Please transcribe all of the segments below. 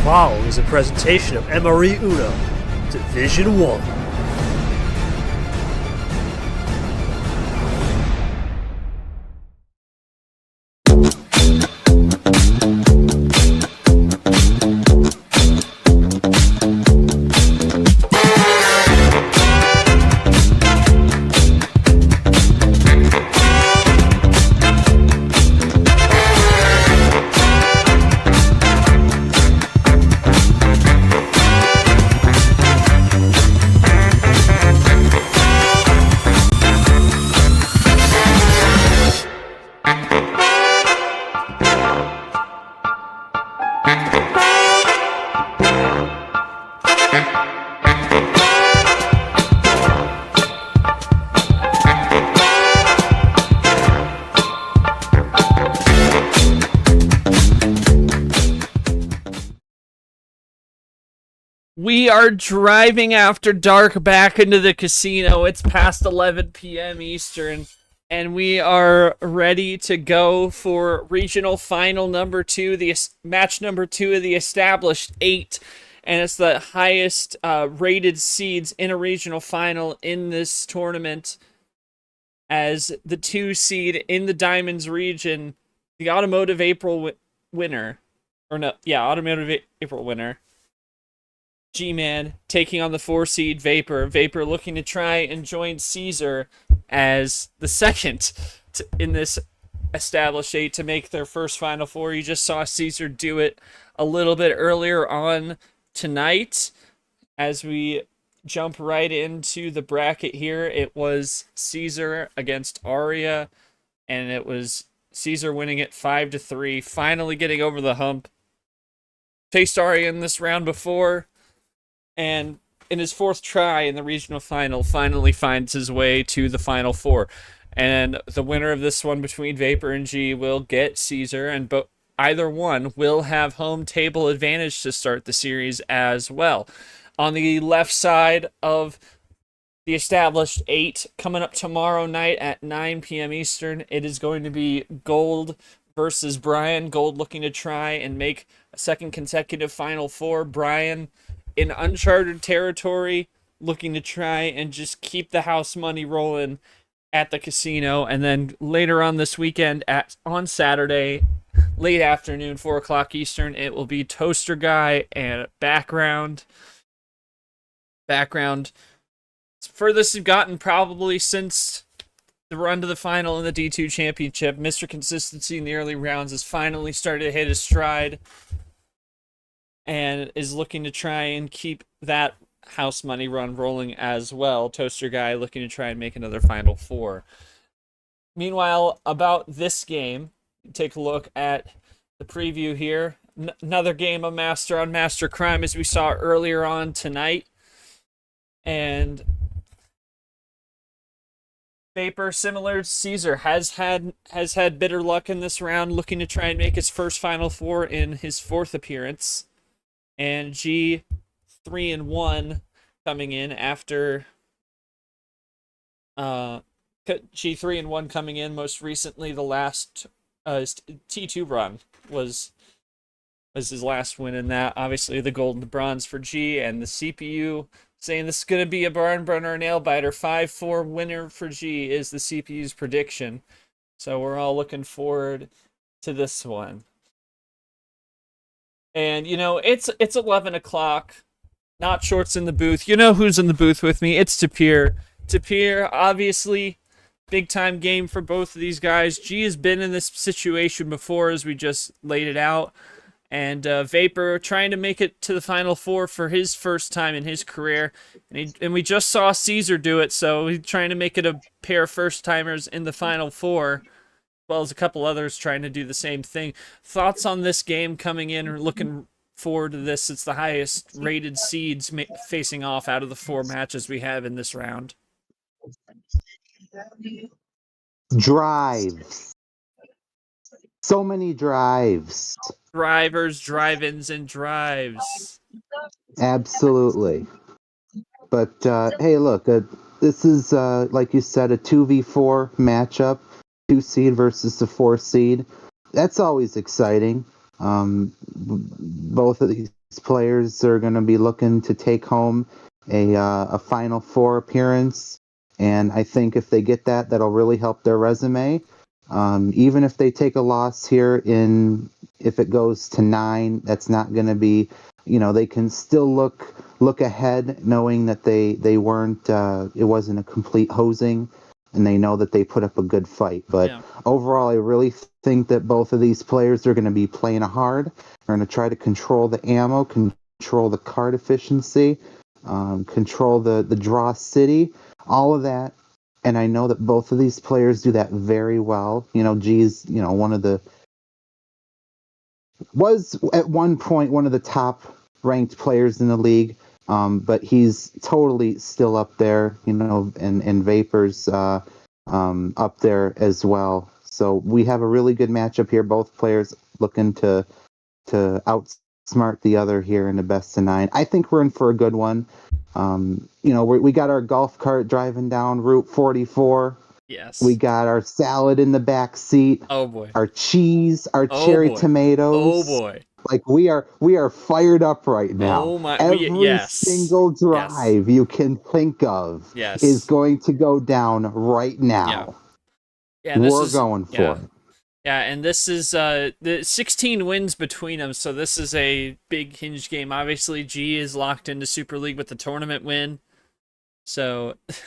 following is a presentation of MRE Uno, Division 1. We are driving after dark back into the casino. It's past 11 p.m. Eastern, and we are ready to go for regional final number 2, the match number 2 of the established 8, and it's the highest rated seeds in a regional final in this tournament. As the 2 seed in the Diamonds region, the Automotive April winner, Gman taking on the 4 seed Vapor. Vapor looking to try and join Caesar as the second in this established 8 to make their first Final Four. You just saw Caesar do it a little bit earlier on tonight. As we jump right into the bracket here, it was Caesar against Aria, and it was Caesar winning it 5-3, finally getting over the hump. Faced Aria in this round before, and in his 4th try in the regional final, finally finds his way to the Final Four. And the winner of this one between Vapor and G will get Caesar, and either one will have home table advantage to start the series as well. On the left side of the established 8, coming up tomorrow night at 9 p.m. Eastern, it is going to be Gold versus Brian. Gold looking to try and make a second consecutive Final Four. Brian in uncharted territory, looking to try and just keep the house money rolling at the casino. And then later on this weekend, on Saturday, late afternoon, 4 o'clock Eastern, it will be Toaster Guy and Background. It's furthest we've gotten probably since the run to the final in the D2 Championship. Mr. Consistency in the early rounds has finally started to hit his stride, and is looking to try and keep that house money run rolling as well. Toaster Guy looking to try and make another Final Four. Meanwhile, about this game, take a look at the preview here. Another game of Master on Master Crime, as we saw earlier on tonight. And Vapor, similar to Caesar, has had bitter luck in this round, looking to try and make his first Final Four in his 4th appearance. And G 3-1 coming in after G 3-1 coming in most recently. The last T2 run was his last win in that. Obviously the gold and the bronze for G, and the CPU saying this is going to be a barn burner, nail biter. 5-4 winner for G is the CPU's prediction. So we're all looking forward to this one. And, you know, it's 11 o'clock. Not Shorts in the booth. You know who's in the booth with me. It's Tapir. Tapir, obviously, big-time game for both of these guys. G has been in this situation before, as we just laid it out. And Vapor trying to make it to the Final Four for his first time in his career. And we just saw Caesar do it, so he's trying to make it a pair of first-timers in the Final Four, as well as a couple others trying to do the same thing. Thoughts on this game coming in, or looking forward to this? It's the highest rated seeds facing off out of the 4 matches we have in this round. Drives. So many drives. Drivers, drive-ins, and drives. Absolutely. But, hey, look, this is, like you said, a 2v4 matchup. 2 seed versus the 4 seed. That's always exciting. Both of these players are going to be looking to take home a Final Four appearance, and I think if they get that, that'll really help their resume. Even if they take a loss here if it goes to 9, that's not going to be, they can still look ahead, knowing that they weren't, it wasn't a complete hosing, and they know that they put up a good fight. But overall, I really think that both of these players are going to be playing hard. They're going to try to control the ammo, control the card efficiency, control the draw city, all of that. And I know that both of these players do that very well. G's, was at one point one of the top ranked players in the league. But he's totally still up there, and Vapor's up there as well. So we have a really good matchup here. Both players looking to outsmart the other here in the best of 9. I think we're in for a good one. We got our golf cart driving down Route 44. Yes. We got our salad in the back seat. Oh boy. Our cheese, our cherry tomatoes. Oh boy. Like we are fired up right now. Oh my! Every single drive you can think of is going to go down right now. Yeah, we're going for it. Yeah, and this is the 16 wins between them, so this is a big hinge game. Obviously, G is locked into Super League with the tournament win. So, but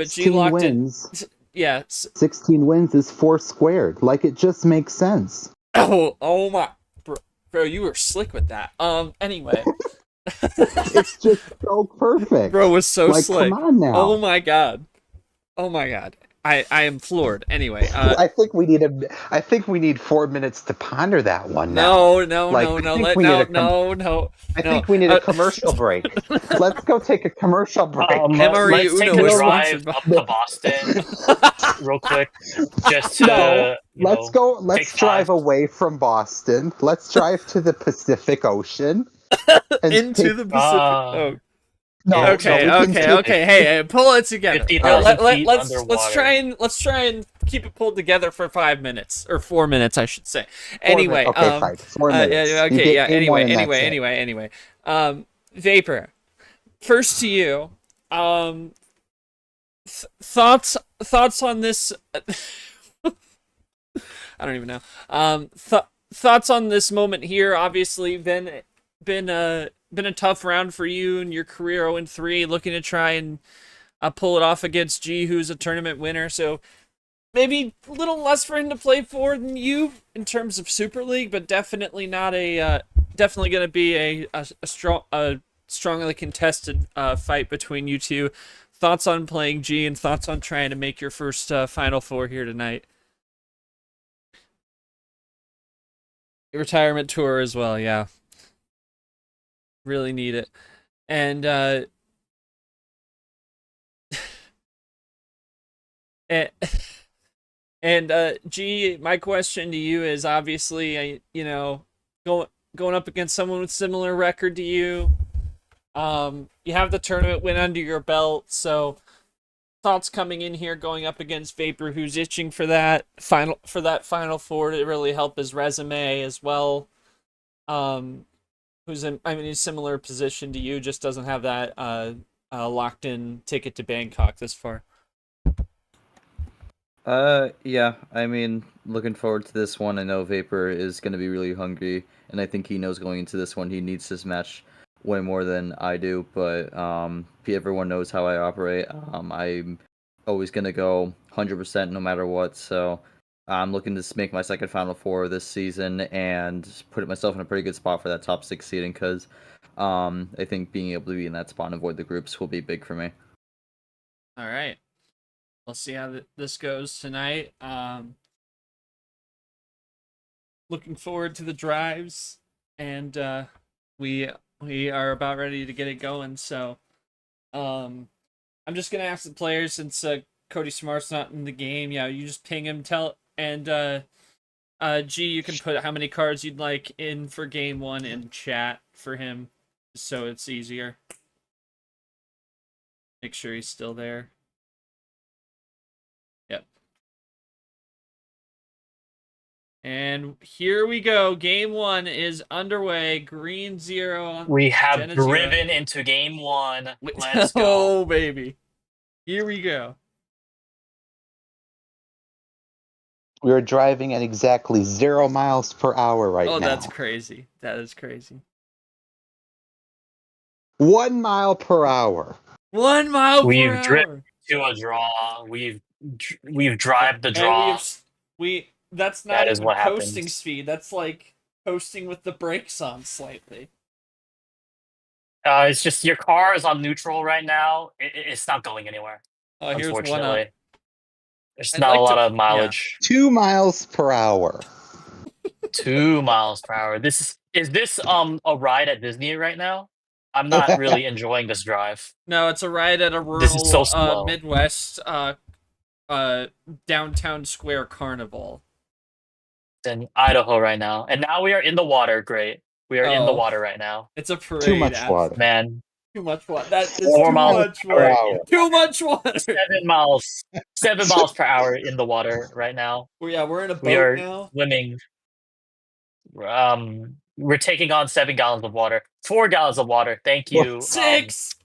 G locked wins. Yeah. 16 wins is 4 squared. Like, it just makes sense. Oh my. Bro, you were slick with that. Anyway. It's just so perfect. Bro was so slick. Come on now. Oh my god. I am floored. Anyway, I think we need 4 minutes to ponder that one now. No. I think we need a commercial break. Let's go take a commercial break. MRE let's take Uno a is drive sponsored by- up to Boston real quick, just to let's drive away from Boston. Let's drive to the Pacific Ocean. Into the Pacific. No, okay. Hey, pull it together. Let's try and keep it pulled together for 5 minutes or 4 minutes, I should say. Anyway, fine. 4 minutes. Anyway. Vapor. First to you. Thoughts on this? I don't even know. Thoughts on this moment here? Obviously, been a tough round for you in your career, 0-3, looking to try and pull it off against G, who's a tournament winner. So maybe a little less for him to play for than you in terms of Super League, but definitely not definitely going to be a strongly contested fight between you two. Thoughts on playing G and thoughts on trying to make your first Final Four here tonight. Retirement tour as well, yeah. Really need it. And G, my question to you is obviously, going up against someone with similar record to you. You have the tournament win under your belt, so thoughts coming in here going up against Vapor, who's itching for that Final Four to really help his resume as well. Who's in a similar position to you, just doesn't have that locked in ticket to Bangkok this far. Yeah, looking forward to this one. I know Vapor is going to be really hungry, and I think he knows going into this one he needs this match way more than I do, but everyone knows how I operate. I'm always going to go 100% no matter what, so I'm looking to make my second Final Four this season and put myself in a pretty good spot for that top 6 seeding, because I think being able to be in that spot and avoid the groups will be big for me. All right. We'll see how this goes tonight. Looking forward to the drives, and we are about ready to get it going. So I'm just going to ask the players, since Cody Smart's not in the game. Yeah, you just ping him, and G, you can put how many cards you'd like in for game 1 in chat for him, so it's easier. Make sure he's still there. Yep. And here we go. Game 1 is underway. Green 0. We have Jenna driven into game 1. 0. Let's go. Oh, baby. Here we go. We are driving at exactly 0 miles per hour right now. Oh, that's crazy. That is crazy. 1 mile per hour. 1 mile per We've hour. driven to a draw. We've drive the And draw. that's not That is even what coasting happens. speed. That's like coasting with the brakes on slightly. It's just your car is on neutral right now. It's not going anywhere. Oh, here's one up. Unfortunately, there's I'd not like a lot to- of mileage. 2 miles per hour. 2 miles per hour. Is this a ride at Disney right now? I'm not really enjoying this drive. No, it's a ride at a This is so rural slow. Midwest downtown square carnival. In Idaho right now, and now we are in the water. Great, we are in the Oh. water right now. It's a parade. Too much water. Man, Too much water. That is 4 too miles much per water. hour. Too much water. 7 miles per hour in the water right now. Well, yeah, we're in a boat We are now. swimming. We're taking on 7 gallons of water. 4 gallons of water. Thank you. Six.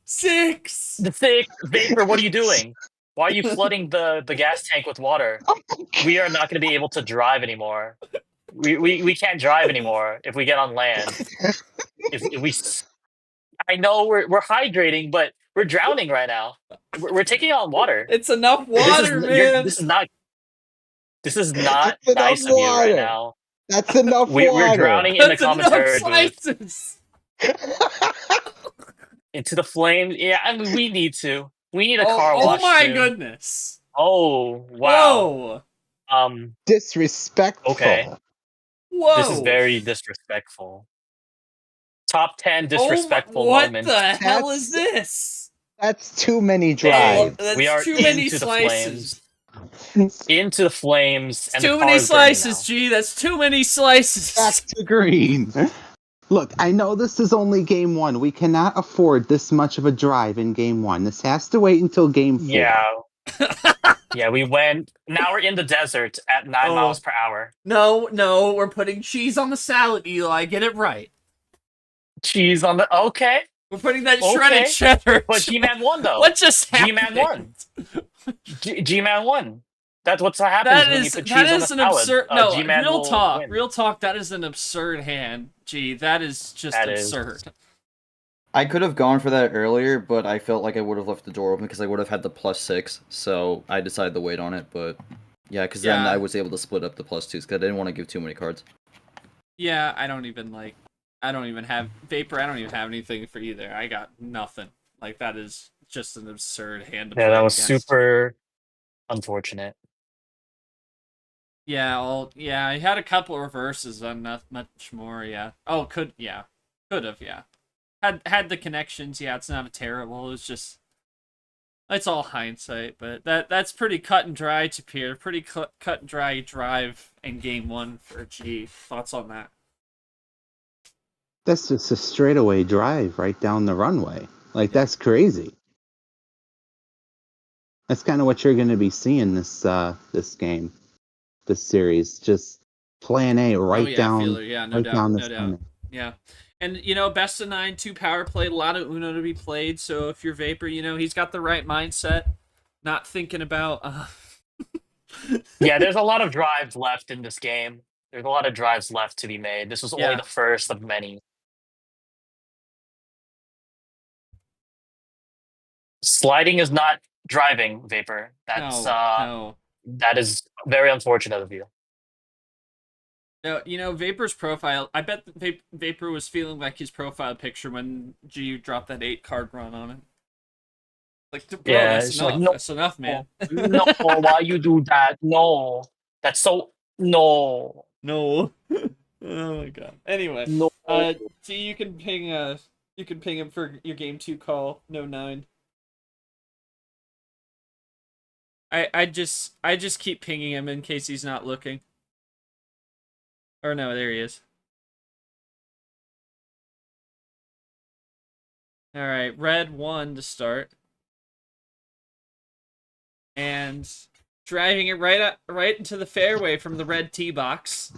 The thick vapor. What are you doing? Why are you flooding the gas tank with water? We are not going to be able to drive anymore. We can't drive anymore if we get on land. If we, I know we're hydrating, but we're drowning right now. We're taking on water. It's enough water, man. This is not. This is not It's nice enough of you right water. now. That's enough We're water. drowning in the That's enough commentary booth slices. into the flames. Yeah, I mean, we need to. We need a car Oh wash. my soon. goodness. Oh wow. Whoa. Disrespectful. Okay. Whoa. This is very disrespectful. Top 10 disrespectful what moments. the hell That's- is this? That's too many Hey, drives. That's we are too many into the slices. flames. Into the flames. And Too the many car is burning slices, now. G. That's too many slices. Back to green. Look, I know this is only game 1. We cannot afford this much of a drive in game 1. This has to wait until game 4. Yeah. Yeah, we went. Now we're in the desert at 9 Oh. miles per hour. No, we're putting cheese on the salad, Eli. Get it right. Cheese on the. Okay. We're putting that Okay. shredded cheddar. But G-Man won, though. What just happened? G-Man won. G-Man won. That's what happens when you put cheese on is a an salad. absurd. No, G-Man real will talk. win. Real talk. That is an absurd hand. Gee, that is just That is. absurd. I could have gone for that earlier, but I felt like I would have left the door open because I would have had the +6. So I decided to wait on it. But yeah, because then Yeah. I was able to split up the +2s because I didn't want to give too many cards. Yeah, I don't even have Vapor. I don't even have anything for either. I got nothing. Like, that is just an absurd hand to Yeah, play that was against. super unfortunate. Yeah, I had a couple reverses, but not much more. Yeah. Oh, could have. Yeah. Had the connections. Yeah, it's not a terrible. It's just, it's all hindsight. But that's pretty cut and dry to Pierre. Pretty cut and dry drive in game 1 for G. Thoughts on that? That's just a straightaway drive right down the runway. Like, that's crazy. That's kind of what you're going to be seeing this game, this series. Just plan A right down, Feeler. Yeah, no right doubt, down the no doubt. center. Yeah. And, best of 9, 2 power play, a lot of Uno to be played. So if you're Vapor, he's got the right mindset, not thinking about. Yeah, there's a lot of drives left in this game. There's a lot of drives left to be made. This was only Yeah. the first of many. Sliding is not driving, Vapor. That's No. that is very unfortunate of you. No, Vapor's profile. I bet Vapor was feeling like his profile picture when G dropped that 8 card run on it. Like, bro, Yeah, that's it's enough. like, no. That's enough, man. No, why you do that? No, that's so no. No. Oh my god. Anyway, No. G, you can ping him for your game 2 call. No 9. I just keep pinging him in case he's not looking. Or no, there he is. All right, red 1 to start. And Driving it right into the fairway from the red tee box.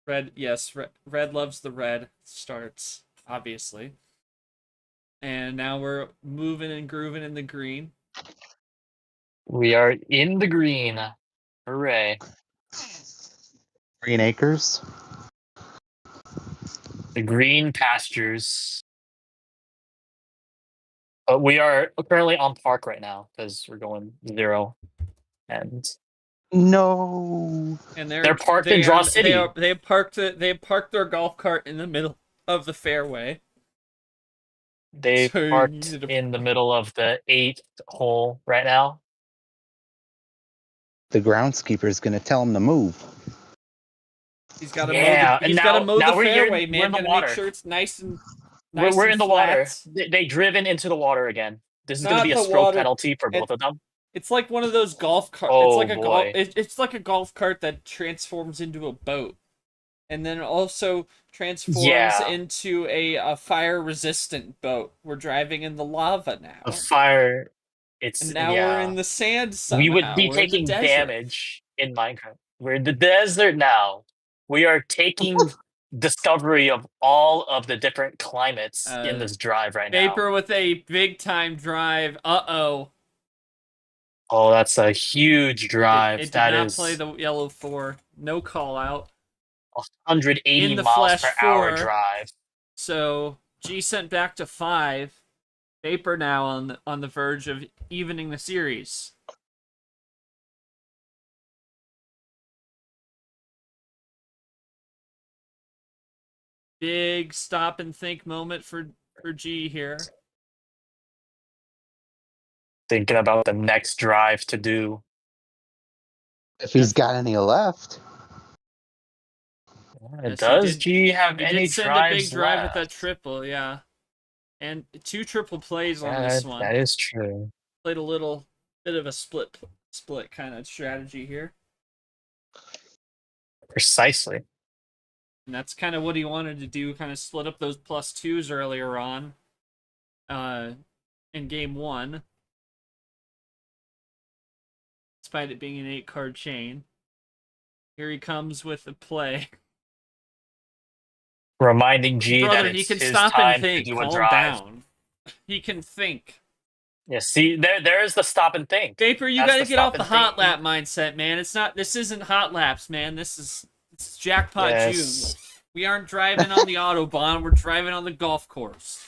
Red, yes, red loves the red starts, obviously. And now we're moving and grooving in the green. We are in the green. Hooray. Green Acres. The green pastures. But we are currently on park right now because we're going 0. And No. And they're parked in Draw City. They parked their golf cart in the middle of the fairway. They So you parked needed to- in the middle of the 8th hole right now. The groundskeeper is going to tell him to move. He's got to Yeah, mow the, he's and got to now- mow now the we're here- fairway, we're man. in the Got to water. make sure it's nice and We're and in the water. flat. They driven into the water again. This is going Not to be a the stroke water. penalty for both of them. It's like one of those golf carts. Oh, it's like a boy. It's like a golf cart that transforms into a boat, and then also transforms Yeah. into a fire-resistant boat. We're driving in the lava now, A fire. It's and now we're in the sand. Somehow. We would be We're in the taking desert. damage in Minecraft. We're in the desert now. We are taking discovery of all of the different climates in this drive right now. Vapor with a big-time drive. Uh-oh. Oh, that's a huge drive. It did That not is play the yellow 4. No call out. 180 in the miles flash per hour 4. drive. So G sent back to 5. Vapor now on the verge of evening the series. Big stop and think moment for G here. Thinking about the next drive to do. If he's got any left. It Yes, does G have He any did send a drives big drive left? with that triple, yeah. And 2 triple plays on Yeah, this one. that is true. Played a little bit of a split kind of strategy here. Precisely. And that's kind of what he wanted to do, kind of split up those +2s earlier on in game 1. Despite it being an 8-card chain. Here he comes with the play. Reminding G Brother, that he it's can his stop time and think. to do a Calm drive. down. He can think. Yeah, see, there's the stop and think. Vapor, you That's gotta the get stop off the and hot think. lap mindset, man. This isn't hot laps, man. This is Jackpot Yes. June. We aren't driving on the Autobahn, we're driving on the golf course.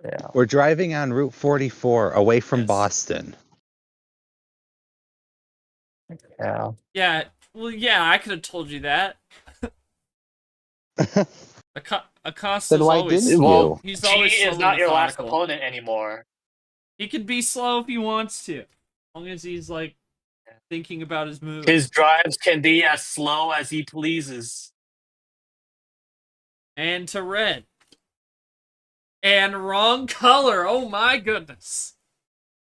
Yeah. We're driving on Route 44 away from Yes. Boston. Yeah. Yeah, well, yeah, I could have told you that. Acosta's Then why always didn't slow. you? He's G always slow is not and your last methodical. opponent anymore. He can be slow if he wants to, as long as he's like thinking about his moves. His drives can be as slow as he pleases. And to red. And wrong color. Oh my goodness.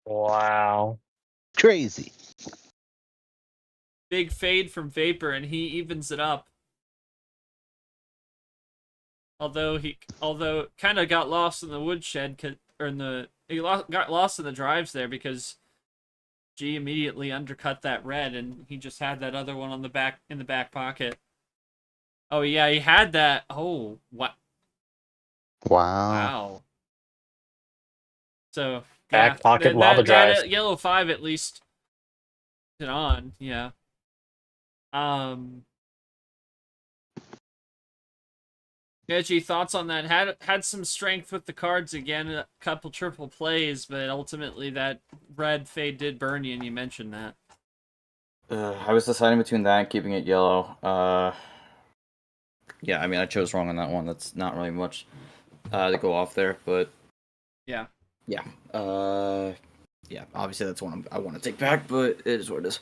Wow. Crazy. Big fade from Vapor, and he evens it up. Although kind of got lost in the woodshed, got lost in the drives there because G immediately undercut that red, and he just had that other one in the back pocket. Oh yeah, he had that. Oh what? Wow. So yeah, Back pocket lava drive. That yellow 5 at least it on, yeah. Veggie, thoughts on that? Had some strength with the cards again, a couple triple plays, but ultimately that red fade did burn you, and you mentioned that. I was deciding between that and keeping it yellow. Yeah, I mean, I chose wrong on that one. That's not really much to go off there, but yeah, yeah, obviously that's one I want to take back, but it is what it is.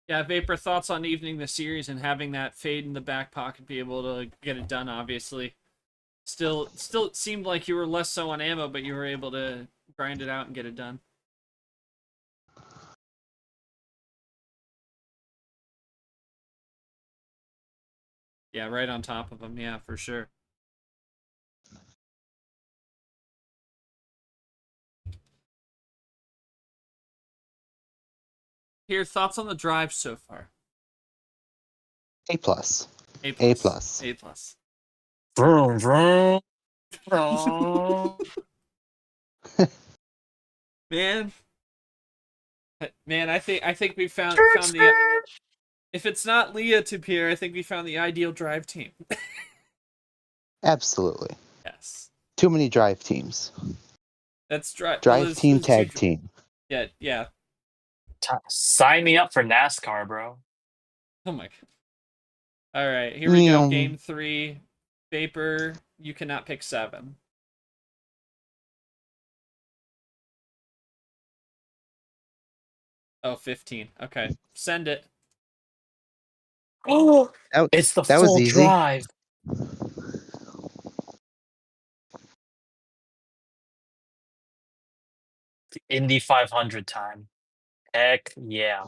Yeah, Vapor, thoughts on evening the series and having that fade in the back pocket, be able to get it done, obviously. Still it seemed like you were less so on ammo, but you were able to grind it out and get it done. Yeah, right on top of him, yeah, for sure. Here, thoughts on the drive so far? A plus. A A plus. plus. A plus. Vroom, vroom, vroom. Man, I think we found the. If it's not Leah to Pierre, I think we found the ideal drive team. Absolutely. Yes, Too many drive teams. that's drive. Drive team, tag team. Yeah, yeah. Sign me up for NASCAR, bro. Oh my god. All right, here we go. Meow. Game 3. Vapor, you cannot pick 7. Oh, 15. Okay, send it. Oh, That, it's the that was full easy. drive. The Indy 500 time. Heck yeah.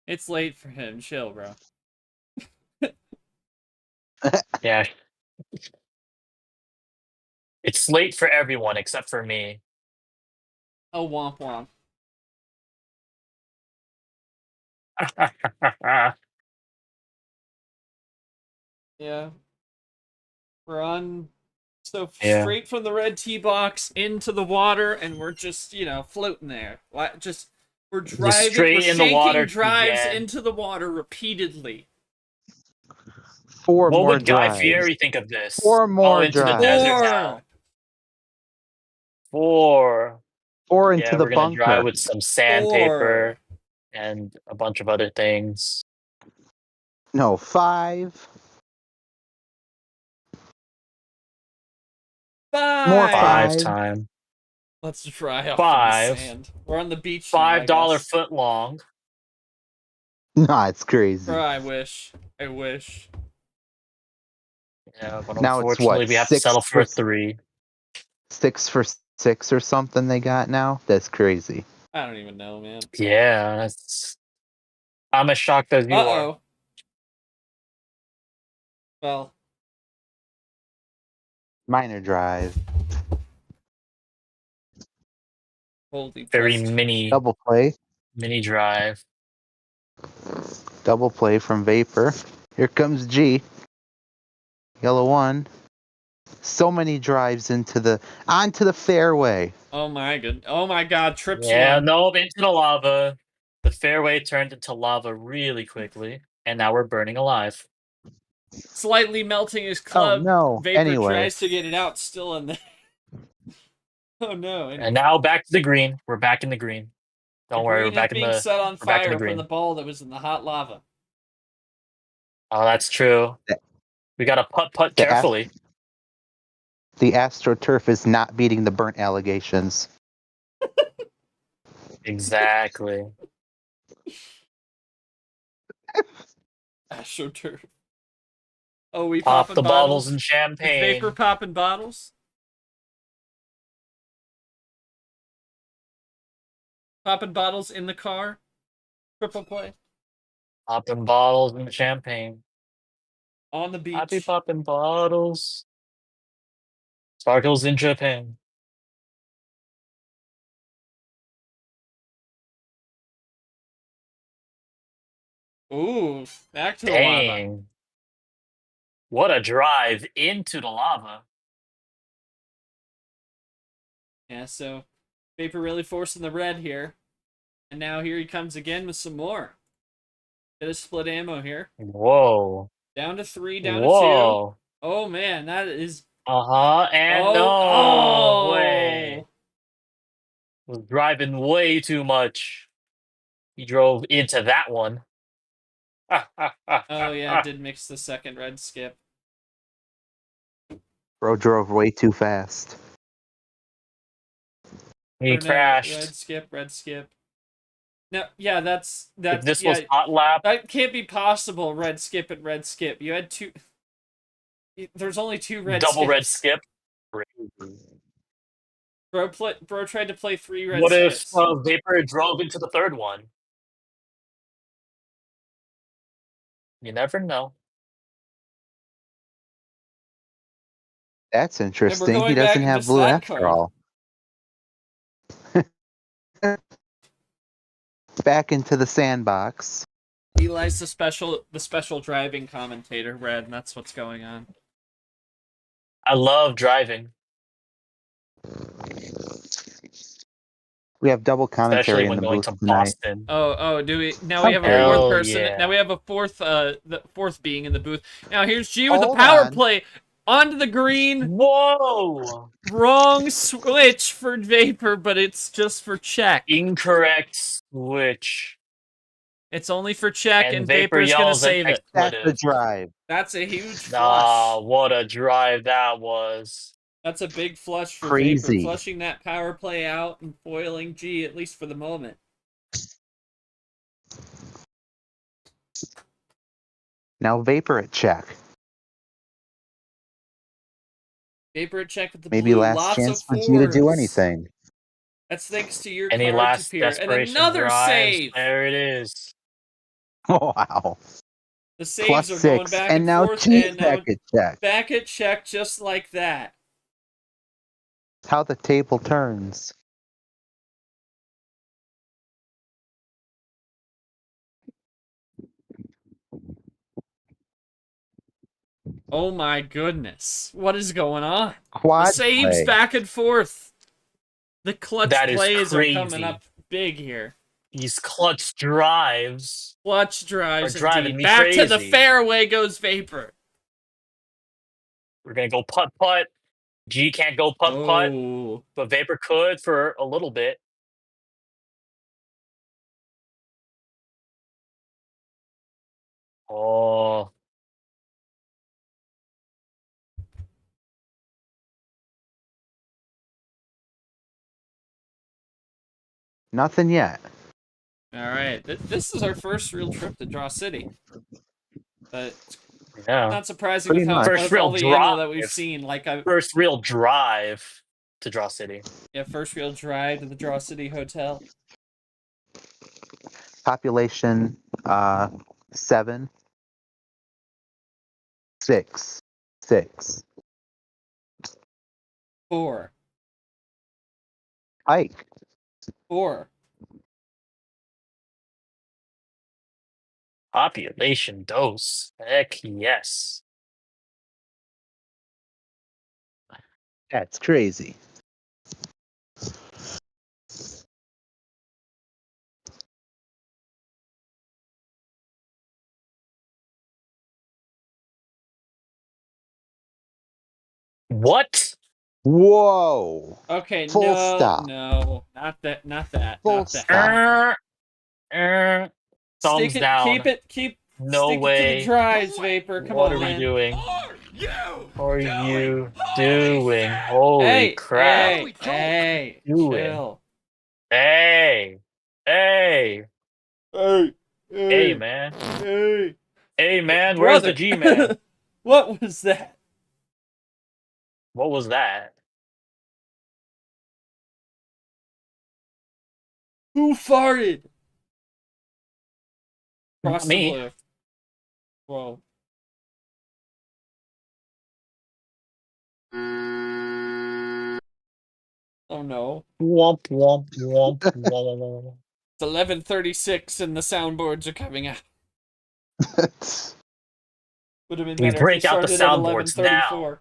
It's late for him. Chill, bro. Yeah. It's late for everyone except for me. Oh, womp womp. Yeah. We're on. So Yeah. straight from the red tee box into the water, and we're just, floating there. We're driving, straight we're in the shanking water drives again. into the water repeatedly. 4 What more would Guy drives. Fieri think of this? 4 more into the drives. desert now. 4. 4 into Yeah, the we're gonna bunker. drive with some sandpaper and a bunch of other things. No, 5. More 5 5. time. Let's dry off in the 5. sand. We're on the beach now, I $5 guess. foot long. Nah, it's crazy. Bro, I wish. Yeah, but Now it's unfortunately what, we have to 6 settle for a for 3. 6 for 6 or something they got now? That's crazy. I don't even know, man. Yeah, I'm as shocked as you are. Uh-oh. Well, Minor drive. holy Very Christ. Double play. mini drive. Double play from Vapor. Here comes G. Yellow 1. So many drives onto the fairway. Oh my god, trips Yeah, one. no, into the lava. The fairway turned into lava really quickly, and now we're burning alive. Slightly melting his Oh club. no. Vapor Anyway. tries to get it out, still in there. Oh no. And now back to the green. We're back in the green. Don't worry, we're green is back in being the set on we're back in the fire from green. the ball that was in the hot lava. Oh, that's true. We gotta putt carefully. The AstroTurf is not beating the burnt allegations. Exactly. AstroTurf. Oh, we Pop popping the bottles bottles and Is champagne. Vapor popping bottles? Popping bottles in the car? Triple play? Popping bottles and champagne. On the beach. Happy popping bottles. Sparkles in Japan. Ooh, back to the lava. Dang. What a drive into the lava. Yeah, so Vapor really forcing the red here. And now here he comes again with some more. Bit of split ammo here. Whoa. Down to 3, down to 2. Whoa. Oh man, that is. Uh-huh. And no way. Was driving way too much. He drove into that one. Oh yeah, did mix the second red skip. Bro drove way too fast. He Or no, crashed. red skip. No, yeah, that's If this yeah, was hot lap, that can't be possible. Red skip and red skip. You had 2. There's only 2 red double skips. red skip. Bro tried to play 3 red What if skips. Vapor drove into the third one? You never know. That's interesting. He going back doesn't to have just blue that after card. all. Back into the sandbox. Eli's the special driving commentator, Red, and that's what's going on. I love driving, We have double especially commentary in when the going booth to tonight. Boston. Oh, do we now? How We have a dare fourth you. person. Hell yeah. Now we have a fourth, the fourth being in the booth. Now here's G with a Hold power on. play onto the green. Whoa! Wrong switch for Vapor, but it's just for check. Incorrect switch. It's only for check, and Vapor Vapor's gonna yells an save it. That's the expletive. drive. That's a huge flush. Ah, what a drive that was. That's a big flush for Crazy. Vapor, flushing that power play out and foiling G, at least for the moment. Now Vapor at check. Vapor at check with the Maybe blue. last Lots chance of for G to do fours. anything. That's thanks to your Any cards last appear. And desperation another drives? save! There it is. Oh, wow. The saves Plus are going 6. back And and now forth, G's and now back at check. back at check just like that. How the table turns. Oh my goodness. What is going on? Quad The saves play. back and forth. The clutch That is plays are coming crazy. up big here. These clutch drives Clutch drives are driving indeed. me Back crazy. to the fairway goes Vapor. We're gonna go putt putt. G can't go putt putt, Oh. but Vapor could for a little bit. Oh, Nothing yet. All right. This is our first real trip to Draw City. But yeah. not surprising Pretty with, how, much. First with real all the ammo that drive. we've seen. Like First real drive to Draw City. first real drive to the Draw City Hotel. Population 7. 6. 6. 4. Ike. 4. Population dose. Heck yes. That's crazy. What? Whoa. Okay, Full no, stop. no, not that, Full not that. stop. Thumbs Stick it, down. keep No stick it to way. the drives, Vapor. Come What on, are we man. doing? What are you doing? Holy Hey, crap. hey, Doing? chill. Hey. Hey. Hey, man. hey. Hey, man. Where's the Brother. G-Man? What was that? What was that? Who farted? Not Cross the me. blue. Whoa. Oh no. Womp, womp, womp, womp, womp. It's 11:36 and the soundboards are coming out. Would have been We better break if out the started at soundboards now. 11:34.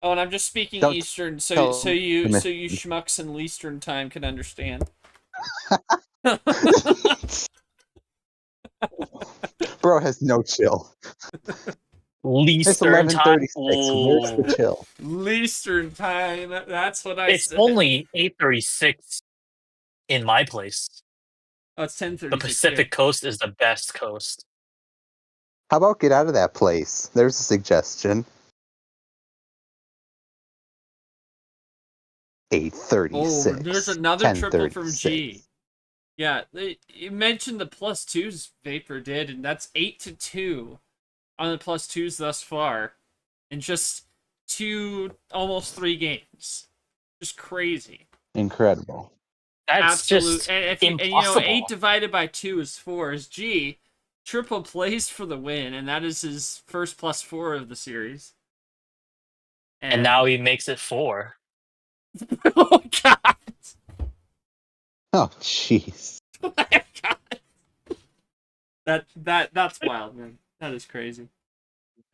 Oh, and I'm just speaking Don't Eastern, so tell you him if- schmucks in Eastern time can understand. Bro has no chill. It's Eastern time. 11:36. Where's the chill? Eastern time. That's what I It's said. only 8:36 in my place. Oh, it's 10:36. The Pacific Coast is the best coast. How about get out of that place? There's a suggestion. 8:36. Oh, there's another triple from 10:36. G. Yeah, you mentioned the +2s Vapor did, and that's 8-2 on the +2s thus far, in just almost 3 games. Just crazy. Incredible. That's just and impossible. 8 divided by 2 is 4. Is G triple plays for the win, and that is his first +4 of the series. And now he makes it 4. Oh god! Oh, jeez. Oh my god! That's wild, man. That is crazy.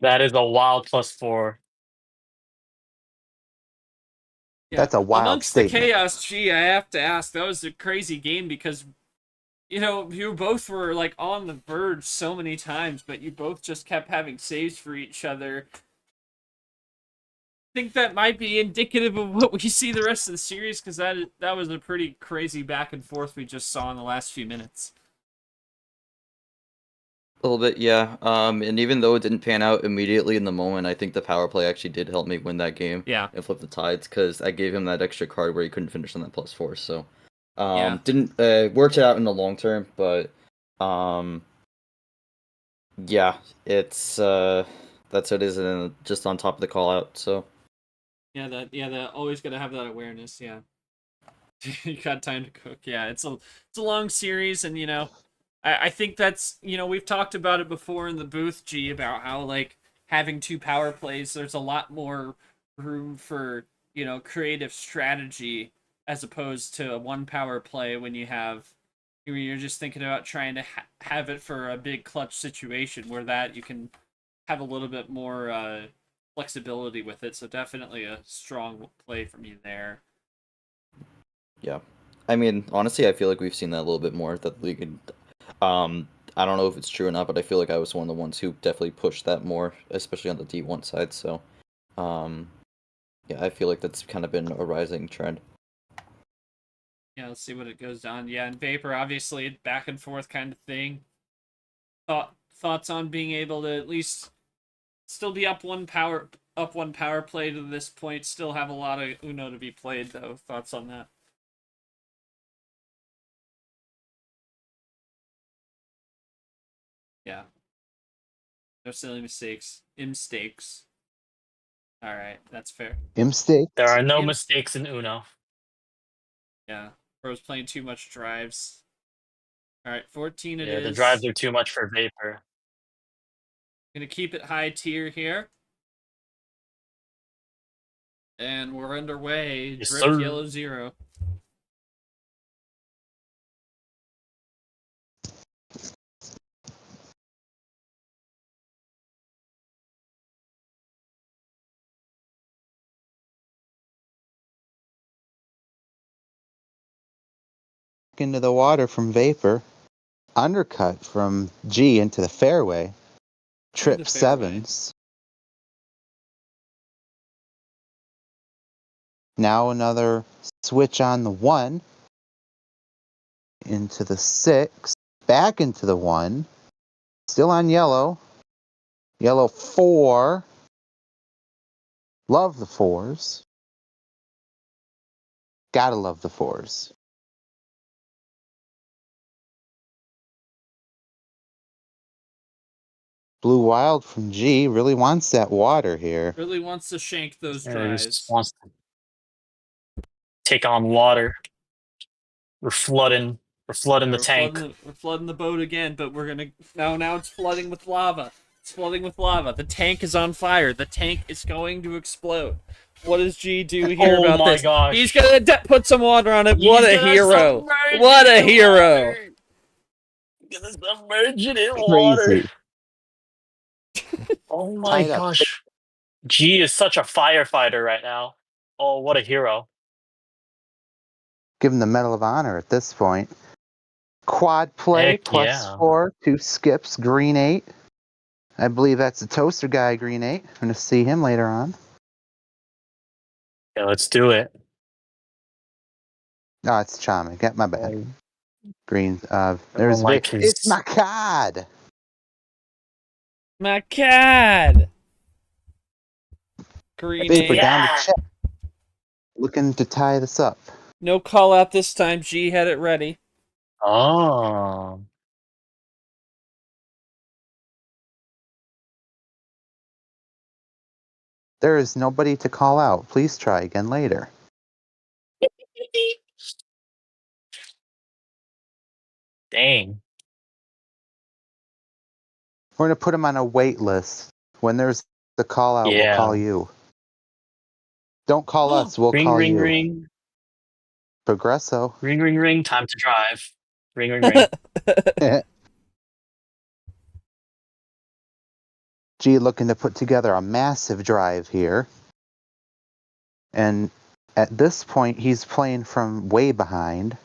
That is a wild +4. Yeah. That's a wild Amongst the statement. chaos, I have to ask, that was a crazy game because you both were like on the verge so many times, but you both just kept having saves for each other. I think that might be indicative of what we see the rest of the series, because that was a pretty crazy back and forth we just saw in the last few minutes. A little bit, yeah. And even though it didn't pan out immediately in the moment, I think the power play actually did help me win that game. Yeah. And flip the tides, because I gave him that extra card where he couldn't finish on that +4. So, Yeah. didn't worked it out in the long term, but yeah, it's that's what it is, and just on top of the call out. So Yeah, that always gotta have that awareness. Yeah, you got time to cook. Yeah, it's a long series, and I think that's we've talked about it before in the booth, G, about how like having 2 power plays, there's a lot more room for creative strategy as opposed to a 1 power play when you're just thinking about trying to have it for a big clutch situation where that you can have a little bit more flexibility with it. So definitely a strong play from you there. yeah, I mean, honestly, I feel like we've seen that a little bit more, that we could. I don't know if it's true or not, but I feel like I was one of the ones who definitely pushed that more, especially on the D1 side. So, yeah, I feel like that's kind of been a rising trend. Yeah, let's see what it goes on. Yeah, and Vapor, obviously, back and forth kind of thing. Thoughts on being able to at least still be up one power play to this point, still have a lot of Uno to be played though. Thoughts on that? Yeah. No silly mistakes. Mistakes. Alright, that's fair. Mistake. There are no Im- mistakes in Uno. Yeah. Bro's playing too much drives. Alright, 14 it Yeah, is. the drives are too much for Vapor. Gonna keep it high tier here. And we're underway. Yes, Drip sir. yellow 0. Into the water from Vapor. Undercut from G into the fairway. Trip the fairway. 7s. Now another switch on the 1. Into the 6. Back into the 1. Still on yellow. Yellow 4. Love the 4s. Gotta love the 4s. Blue Wild from G really wants that water here. Really wants to shank those Yeah, he drives. just wants to take on water. We're flooding the tank. We're flooding the boat again, but we're gonna now it's flooding with lava. It's flooding with lava. The tank is on fire. The tank is going to explode. What does G do here Oh about my this? gosh. He's gonna put some water on it. He's What a gonna hero! submerge What it a in hero! water. Gonna submerge it in water. Crazy. Oh my Tied up. gosh. G is such a firefighter right now. Oh, what a hero. Give him the Medal of Honor at this point. Quad play, Heck plus yeah. 4, 2 skips, green 8. I believe that's the toaster guy, green 8. I'm going to see him later on. Yeah, let's do it. Oh, it's Chama. Get my bad. Green. There's like his... It's my card. My cad. Green Vapor 8. down to check. Looking to tie this up. No call out this time. G had it ready. Oh. There is nobody to call out. Please try again later. Dang. We're going to put him on a wait list. When there's the call out, we'll Yeah. call you. Don't call us. We'll ring, call ring, you. ring. Progresso. Ring, ring, ring. Time to drive. Ring, ring, ring. G looking to put together a massive drive here. And at this point, he's playing from way behind.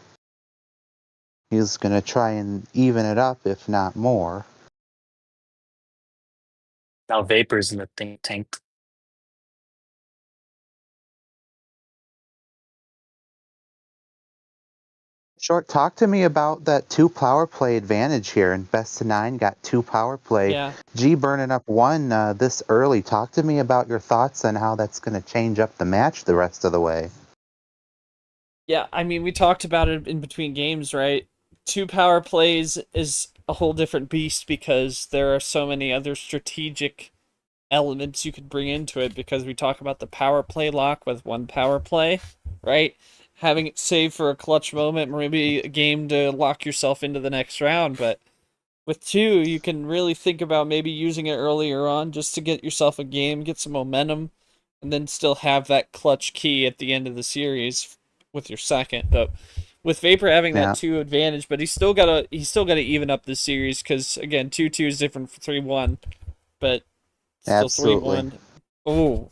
He's going to try and even it up, if not more. Now Vapor's in the tank. Short, talk to me about that 2 power play advantage here. In best of 9, got 2 power play. Yeah. G burning up 1 this early. Talk to me about your thoughts on how that's going to change up the match the rest of the way. Yeah, I mean, we talked about it in between games, right? 2 power plays is a whole different beast because there are so many other strategic elements you could bring into it, because we talk about the power play lock with 1 power play, right? Having it saved for a clutch moment, maybe a game to lock yourself into the next round, but with 2, you can really think about maybe using it earlier on just to get yourself a game, get some momentum, and then still have that clutch key at the end of the series with your second. But with Vapor having that 2 advantage, but he's still gotta even up this series, because again, 2-2 is different from 3-1, but still Absolutely. 3-1. Oh.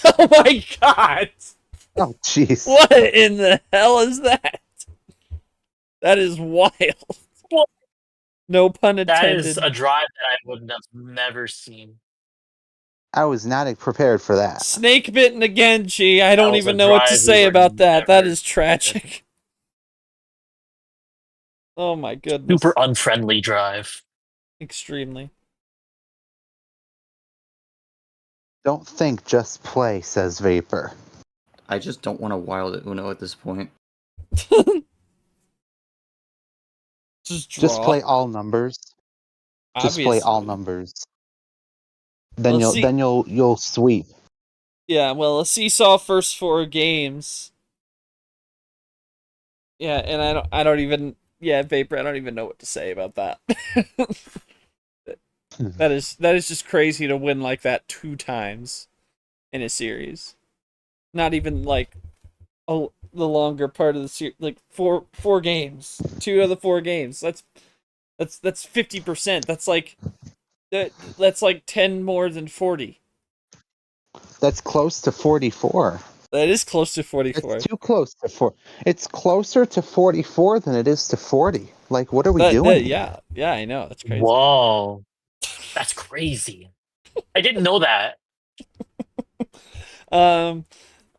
Oh my god! Oh, jeez. What in the hell is that? That is wild. No pun That intended. is a drive that I would have never seen. I was not prepared for that. Snake bitten again, G. I don't was even a know what to drive say we were about that. That never- is tragic. Oh my goodness. Super unfriendly drive. Extremely. Don't think, just play, says Vapor. I just don't want to wild at Uno at this point. Just draw. Just play all numbers. Just play all numbers. Then you'll sweep. Yeah, well, a seesaw first 4 games. Yeah, and I don't even Vapor, I don't even know what to say about that. That is just crazy to win like that 2 times in a series. Not even like the longer part of the series, like four games. 2 of the 4 games. That's 50%. That's like 10 more than 40. That's close to 44. That is close to 44. It's too close to 4. It's closer to 44 than it is to 40. Like, what are we doing? Yeah, I know. That's crazy. Whoa. That's crazy. I didn't know that. All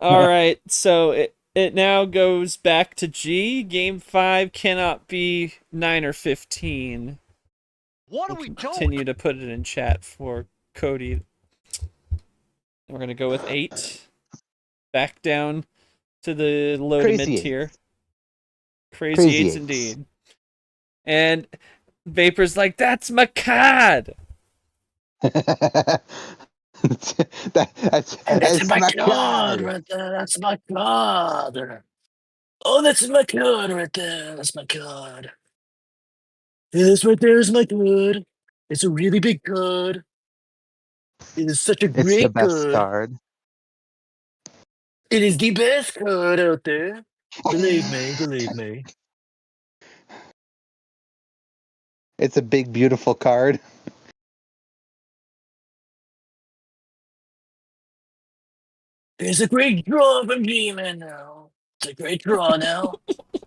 right. So it now goes back to G. Game 5 cannot be 9 or 15. What are we doing? Continue to put it in chat for Cody. We're gonna go with 8. Back down to the low to mid tier. Crazy 8s indeed. And Vapor's like, that's my card. that's my card right there. That's my card. Oh, that's my card right there. That's my card. This right there is my card. It's a really big card. It is such a great It's the best card. It is the best card out there. Believe me, believe me. It's a big, beautiful card. It's a great draw from Gman now. It's a great draw now.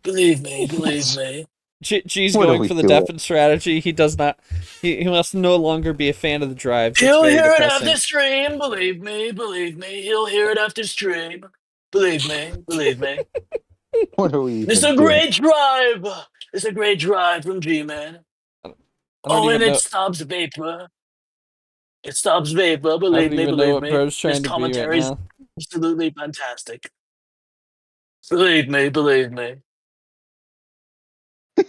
Believe me, believe me. G's going for the deafened strategy. He does not. He must no longer be a fan of the drives. He'll hear it after stream. Believe me, believe me. He'll hear it after stream. Believe me, believe me. What are we? It's a great drive. It's a great drive from G-Man. Oh, and it stops Vapor. It stops Vapor. Believe me, believe me. His commentary is absolutely fantastic. Believe me, believe me. I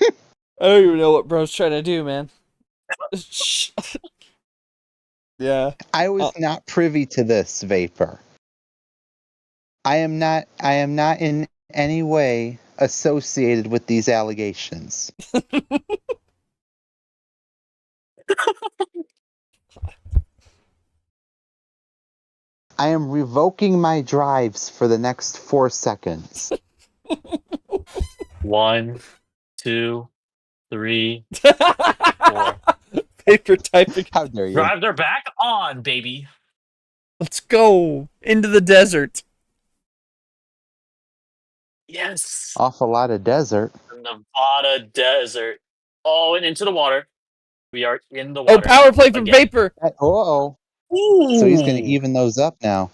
don't even know what bro's trying to do, man. Yeah. I was not privy to this, Vapor. I am not in any way associated with these allegations. I am revoking my drives for the next 4 seconds. 1, 2, 3, 4. Vapor typing. How dare you? Drives are back on, baby. Let's go into the desert. Yes. Awful lot of desert. The Nevada desert. Oh, and into the water. We are in the Oh, water. power play from Again. Vapor. Uh-oh. Ooh. So he's going to even those up now.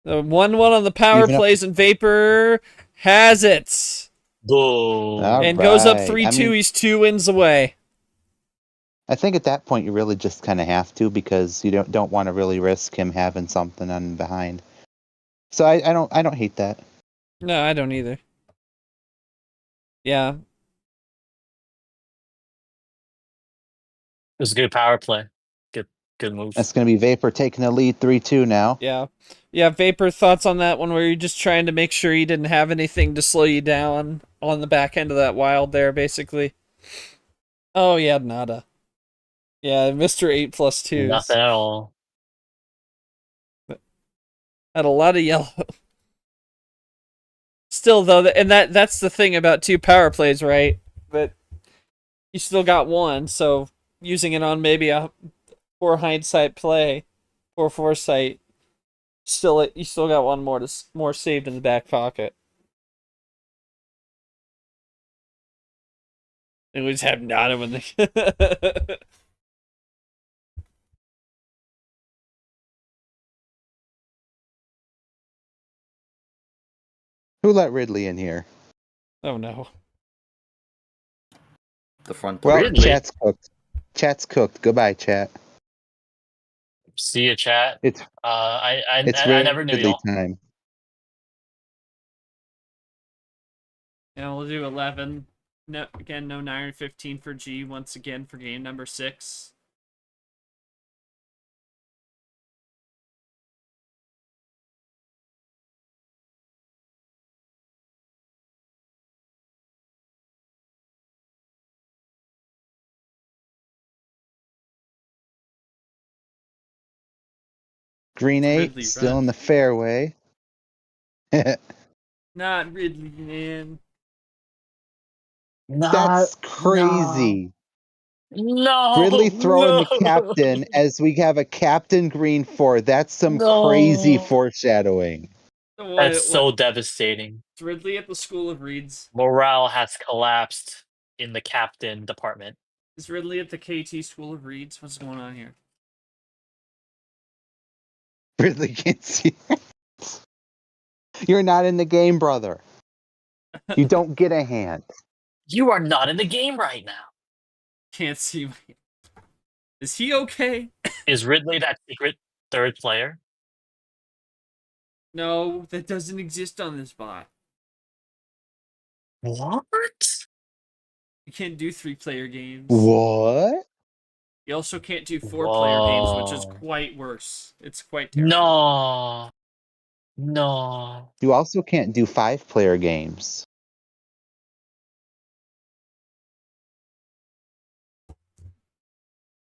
The 1-1 on the power Even up- plays, and Vapor has it. Boom. All And goes up right. 3-2. I mean- He's 2 wins away. I think at that point you really just kind of have to, because you don't want to really risk him having something on behind. So I don't hate that. No, I don't either. Yeah. It was a good power play. Good move. That's going to be Vapor taking the lead 3-2 now. Yeah. Yeah, Vapor, thoughts on that one where you're just trying to make sure you didn't have anything to slow you down on the back end of that wild there, basically? Oh, yeah, nada. Yeah, Mr. 8+2s. Nothing at all. Had a lot of yellow. Still, though, and that's the thing about 2 power plays, right? But you still got 1, so using it on maybe a poor hindsight play, poor foresight, you still got 1 more saved in the back pocket. They always have nada when they. Who let Ridley in here? Oh no. The front Well, door. Ridley? chat's cooked. Chat's cooked. Goodbye, chat. See you, chat. It's I it's never knew Ridley y'all. time. Yeah, we'll do 11. No, again, no 9 or 15 for G once again for game number 6. Green 8 Ridley, still right? in the fairway. Not Ridley, man. That's crazy. No. Ridley throwing the no. captain as we have a captain green 4. That's some No. crazy foreshadowing. That's so devastating. It's Ridley at the School of Reeds. Morale has collapsed in the captain department. Is Ridley at the KT School of Reeds? What's going on here? Ridley can't see. You're not in the game, brother. You don't get a hand. You are not in the game right now. Can't see my... Is he okay? Is Ridley that secret 3rd player? No, that doesn't exist on this bot. What? You can't do 3-player games. What? You also can't do 4-player games, which is Whoa. quite worse. It's quite terrible. No. No. You also can't do 5-player games.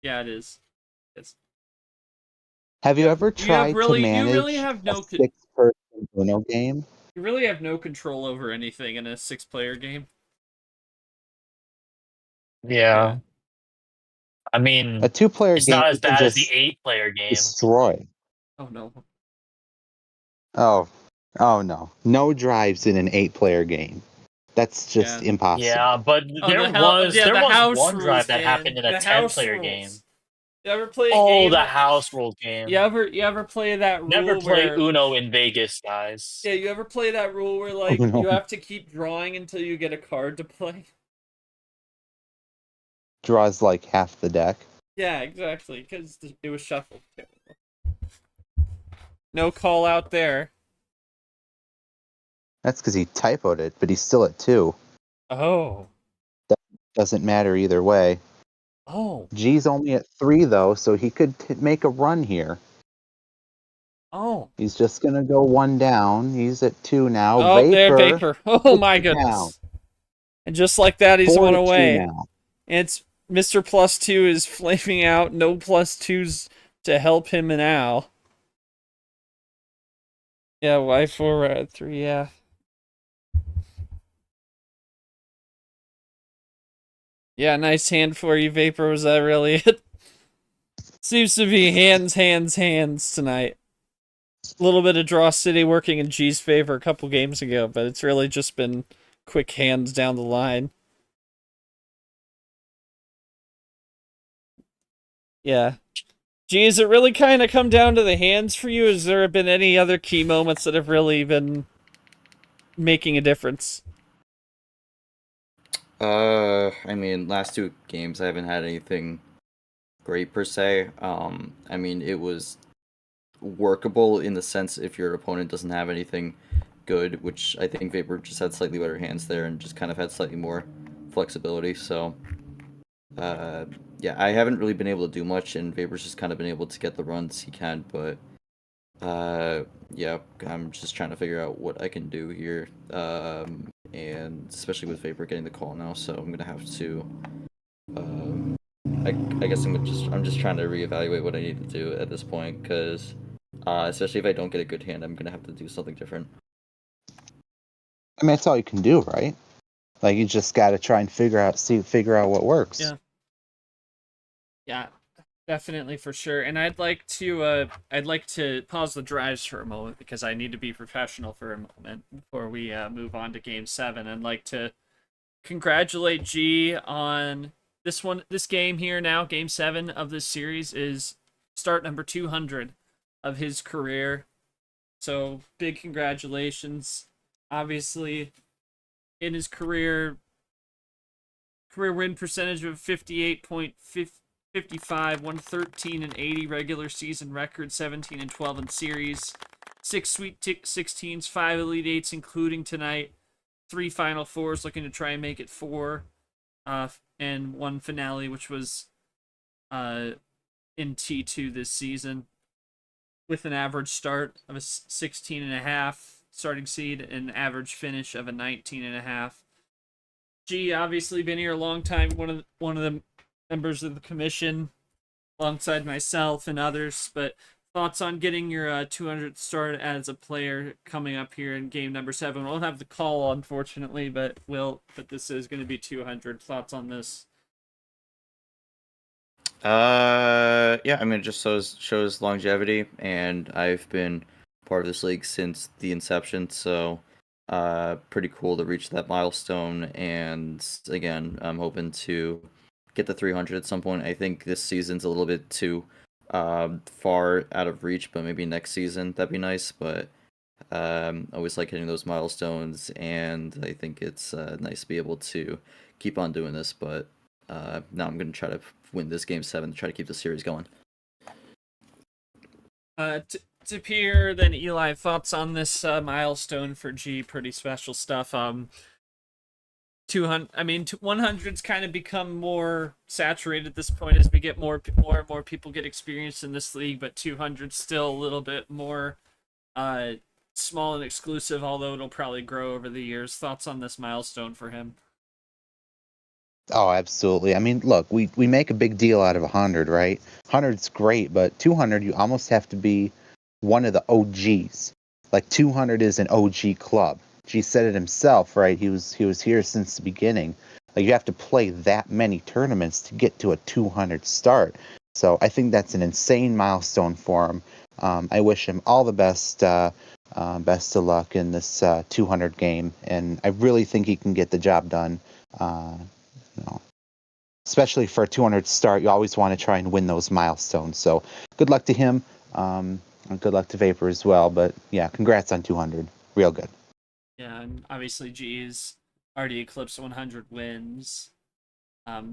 Yeah, it is. It's... Have you ever tried to you manage really have no a 6-person Uno game? You really have no control over anything in a 6-player game. Yeah. I mean, A 2-player it's game not as you can bad as the just 8-player game. destroy. Oh no. Oh no. No drives in an 8-player game. That's just impossible. Yeah, but Oh, there the house was one rules, drive that man. happened in a The house 10-player rules. game. You ever play a Oh, game? the house rule game. You ever play that rule Never play where... Uno in Vegas, guys. Yeah, you ever play that rule where, like, Oh, no. you have to keep drawing until you get a card to play? Draws like half the deck. Yeah, exactly, because it was shuffled. No call out there. That's because he typoed it, but he's still at 2. Oh. Doesn't matter either way. Oh. G's only at 3, though, so he could make a run here. Oh. He's just going to go 1 down. He's at 2 now. Oh, there, Vapor. Oh, my Down. goodness. And just like that, he's 1 4-2 away. now. And it's Mr. +2 is flaming out. No +2s to help him now. Yeah, Y4 at 3, yeah. Yeah, nice hand for you, Vapor. Was that really it? Seems to be hands tonight. A little bit of Draw City working in G's favor a couple games ago, but it's really just been quick hands down the line. Yeah. G, has it really kind of come down to the hands for you? Has there been any other key moments that have really been making a difference? I mean, last two games I haven't had anything great per se. I mean, it was workable in the sense if your opponent doesn't have anything good, which I think Vapor just had slightly better hands there and just kind of had slightly more flexibility. So, yeah, I haven't really been able to do much, and Vapor's just kind of been able to get the runs he can, but yeah, I'm just trying to figure out what I can do here, and especially with Vapor getting the call now, so I'm gonna have to. I guess I'm just trying to reevaluate what I need to do at this point, because especially if I don't get a good hand, I'm gonna have to do something different. I mean, that's all you can do, right? Like, you just got to try and figure out what works. Yeah. Yeah, definitely for sure. And I'd like to pause the drives for a moment because I need to be professional for a moment before we move on to Game 7. And like to congratulate G on this game here now. Game 7 of this series is start number 200 of his career. So big congratulations. Obviously, in his career win percentage of 58.55, 113 and 80 regular season record, 17 and 12 in series, 6 Sweet 16s, 5 Elite 8s, including tonight, 3 Final Fours, looking to try and make it 4, and 1 finale, which was in T2 this season, with an average start of a 16.5 starting seed and an average finish of a 19.5. G, obviously been here a long time, one of the members of the commission, alongside myself and others. But thoughts on getting your 200th start as a player coming up here in game number 7? We'll have the call, unfortunately, but this is going to be 200. Thoughts on this? Yeah, I mean, it just shows longevity, and I've been part of this league since the inception, so pretty cool to reach that milestone. And again, I'm hoping to get the 300 at some point. I think this season's a little bit too far out of reach, but maybe next season that'd be nice. But I always like hitting those milestones, and I think it's nice to be able to keep on doing this. But now I'm gonna try to win this game 7 to try to keep the series going. To Pierre, then Eli, thoughts on this milestone for G? Pretty special stuff. 200. I mean, 100's kind of become more saturated at this point as we get more and more people get experience in this league. But 200's still a little bit more small and exclusive, although it'll probably grow over the years. Thoughts on this milestone for him? Oh, absolutely. I mean, look, we make a big deal out of 100, right? 100's great, but 200, you almost have to be one of the OGs. Like, 200 is an OG club. G said it himself, right? He was here since the beginning. Like, you have to play that many tournaments to get to a 200 start. So I think that's an insane milestone for him. I wish him all the best of luck in this 200 game, and I really think he can get the job done. Especially for a 200 start, you always want to try and win those milestones. So good luck to him. And good luck to Vapor as well. But yeah, congrats on 200. Real good. Yeah, and obviously G's already eclipsed 100 wins.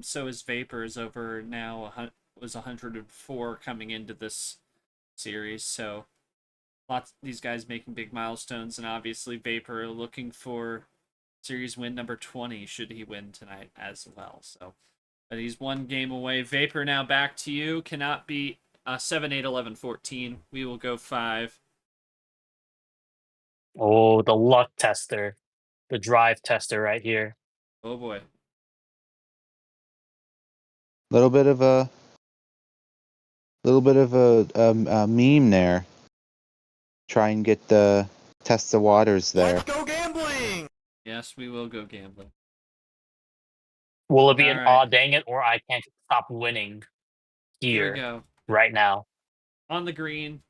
So is Vapor's over now. Was 104 coming into this series. So these guys making big milestones, and obviously Vapor looking for series win number 20 should he win tonight as well. So, but he's one game away. Vapor, now back to you. Cannot be 7, 8, 11, 14. We will go 5. Oh, the luck tester, the drive tester right here. Oh boy. Little bit of a meme there. Try and get the Test the waters there. Let's go gambling! Yes, we will go gambling. Will it be an Alright. aw dang it, or I can't stop winning Here here we go. right now? On the green.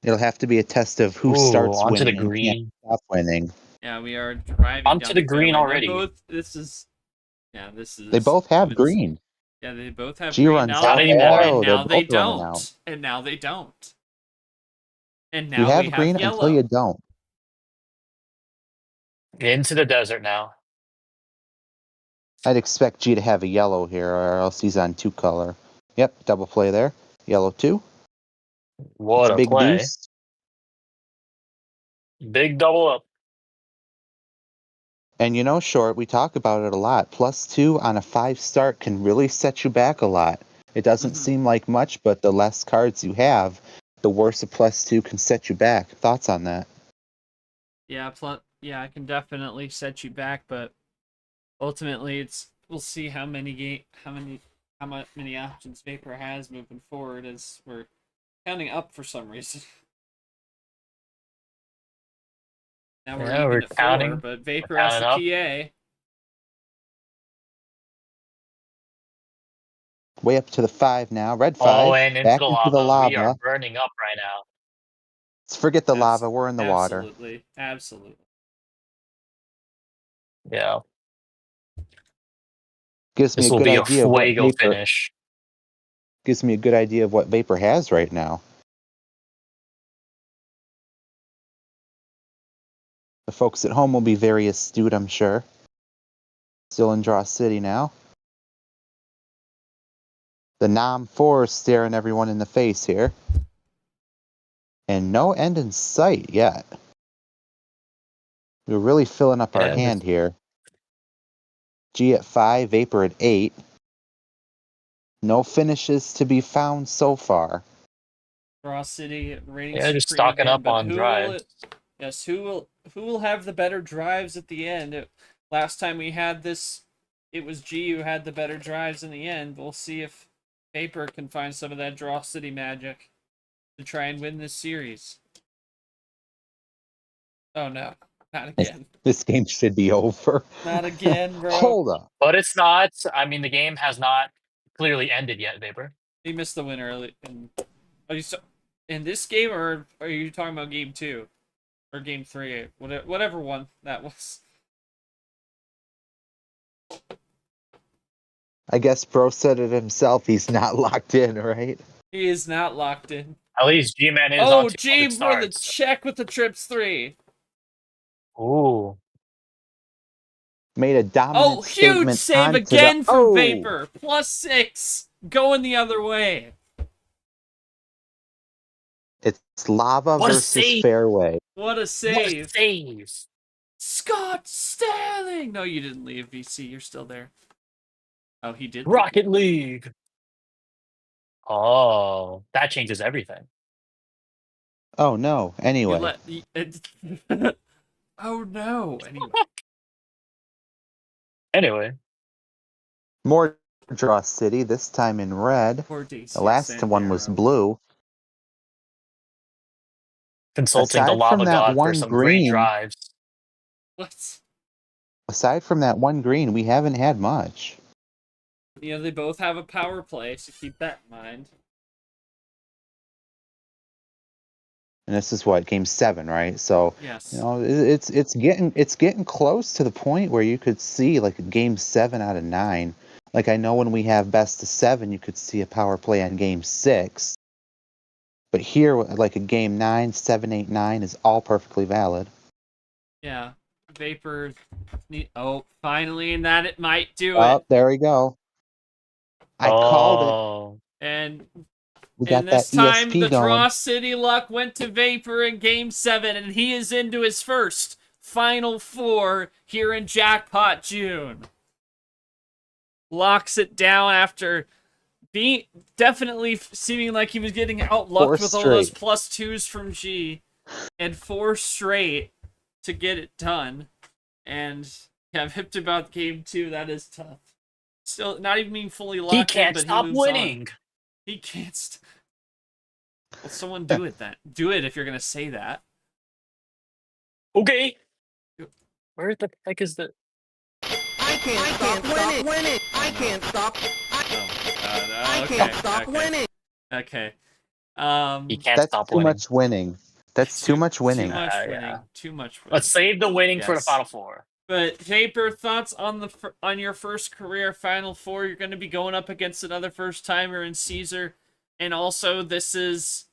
It'll have to be a test of who Ooh, starts onto the winning and can't green. stop winning. Yeah, we are driving Onto down the green fairway. already. This is. They both have it's- green. Yeah, they both have G green. runs Now, Not out. anymore. Oh, and they're now they both running don't. out. And now they don't. And now You have we green have until yellow. you don't. Into the desert now. I'd expect G to have a yellow here, or else he's on 2-color. Yep, double play there. Yellow 2. What a Big play. deuce. Big double up. And you know, Short, we talk about it a lot. +2 on a 5 start can really set you back a lot. It doesn't Mhm. seem like much, but the less cards you have, the worse a +2 can set you back. Thoughts on that? Yeah, I can definitely set you back, but ultimately, we'll see how many options Vapor has moving forward as we're counting up for some reason. Now we're Yeah, even we're at 4, counting. but Vapor We're has the counting PA. Way up to the 5 now. Red 5. Oh, and into Back the into the lava. We are lava. burning up right now. Let's forget the lava. We're in the water. Absolutely. Yeah. Gives me This a will good be a idea of what fuego Vapor. finish. Gives me a good idea of what Vapor has right now. The folks at home will be very astute, I'm sure. Still in Draw City now. The Nom 4 is staring everyone in the face here. And no end in sight yet. We're really filling up our Yeah, hand here. G at 5, Vapor at 8. No finishes to be found so far. Draw City reigning Yeah, just supreme stocking again, up but on drives. who will have the better drives at the end? Last time we had this, it was G who had the better drives in the end. We'll see if Vapor can find some of that Draw City magic to try and win this series. Oh no, not again. This game should be over. Not again, bro. Hold up. But it's not. I mean, the game has not clearly ended yet, Vapor. He missed the win early. In this game, or are you talking about game 2? Or game 3? Whatever one that was. I guess Bro said it himself. He's not locked in, right? He is not locked in. At least Gman is Oh, on to G good for the starts. check with the trips 3. Ooh. Made a dominant Oh, huge statement save onto again the... from Oh! Vapor. +6. Going the other way. It's lava What a versus save! fairway. What a What a save. save! Scott Sterling. No, you didn't leave, VC. You're still there. Oh, he did. Rocket League! Oh, that changes everything. Oh no. Anyway. Oh no. Anyway. Anyway. More Draw City, this time in red. Poor DC The last one was Sandero. blue. Consulting Aside the lava from that god for one some great green, drives. What? aside from that one green, we haven't had much. You know, they both have a power play, so keep that in mind. And this is what, game 7, right? So Yes. you know, it's getting close to the point where you could see like a game 7 out of 9. Like I know when we have best of 7, you could see a power play on game 6. But here, like a game 9, 7, 8, 9 is all perfectly valid. Yeah. Vapor. Oh, finally, and that it might do Oh, it. there we go. I called Oh. And We got this that time, ESP the going. Draw City luck went to Vapor in Game 7, and he is into his first Final Four here in Jackpot June. Locks it down after being definitely seeming like he was getting outlucked with all those +2s from G, and 4 straight to get it done. And yeah, I've hipped about Game 2. That is tough. Still, not even being fully locked He in, can't but stop he moves winning. on. He can't. Well, someone do it then. Do it if you're gonna say that. Okay. Where the heck is the? I can't stop winning. I can't stop. I Okay, can't stop okay, winning. okay. You can't That's stop too winning. much winning. That's too much winning. Too much Yeah. winning. Too much winning. Let's save the winning for the Yes. final four. But Vapor, thoughts on on your first career Final Four? You're going to be going up against another first timer in Caesar, and also this is